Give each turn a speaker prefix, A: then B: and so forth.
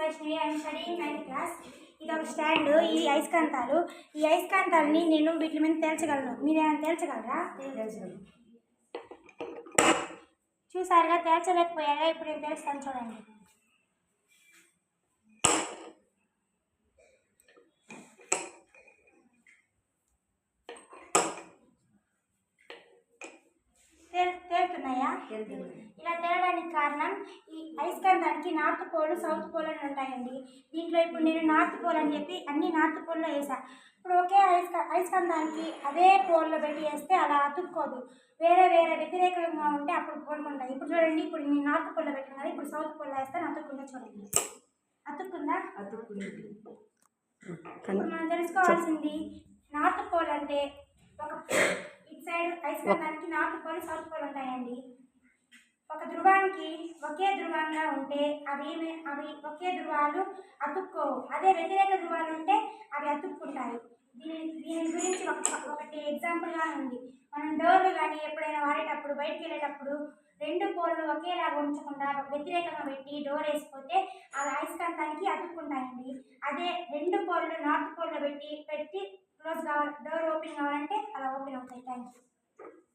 A: Vaishnavi. I am studying 9th class. ఇది ఒక stand. ఈ అయస్కాంతాలు నేను వీటి మీద తేల్చగలను. మీరేమైనా తేల్చగలరా? చూసారుగా, తేల్చలేకపోయారా? ఇప్పుడు నేను తెలుస్తాను, చూడండి. తేలుతున్నాయా? ఇలా తేలడానికి కారణం ఈ అయస్కాంతానికి నార్త్ పోల్, సౌత్ పోల్ అని ఉంటాయండి. దీంట్లో ఇప్పుడు నేను నార్త్ పోల్ అని చెప్పి అన్ని నార్త్ పోల్లో వేసా. ఇప్పుడు ఒకే అయస్కాంతానికి అదే పోల్లో పెట్టి వేస్తే అలా అతుక్కోదు. వేరే వేరే వ్యతిరేకంగా ఉంటే అప్పుడు కోలుకుంటాయి. ఇప్పుడు చూడండి, ఇప్పుడు నేను నార్త్ పోల్లో పెట్టాను కదా, ఇప్పుడు సౌత్ పోల్లో వేస్తాను. అతుక్కుందా? చూడండి, అతుక్కుందా? ఇప్పుడు మనం తెలుసుకోవాల్సింది, నార్త్ పోల్ అంటే ఒక ఇటు సైడ్ అయస్కాంతానికి నార్త్ పోల్, సౌత్ పోల్ ఉంటాయండి. ఒక ధ్రువానికి ఒకే ధ్రువంగా ఉంటే అవి ఒకే ధ్రువాలు అతుక్కోవు. అదే వ్యతిరేక ధ్రువాలు ఉంటే అవి అతుక్కుంటాయి. దీని గురించి ఒకటి ఎగ్జాంపుల్గా ఉంది. మనం డోర్లు కానీ ఎప్పుడైనా వాడేటప్పుడు, బయటికి వెళ్ళేటప్పుడు రెండు పోల్లు ఒకేలాగా ఉంచకుండా వ్యతిరేకంగా పెట్టి డోర్ వేసిపోతే అవి అయస్కాంతానికి అతుక్కుంటాయండి. అదే రెండు పోల్లు నార్త్ పోల్లో పెట్టి క్లోజ్ కావాలి, డోర్ ఓపెన్ కావాలంటే అలా ఓపెన్ అవుతాయి. Thank you.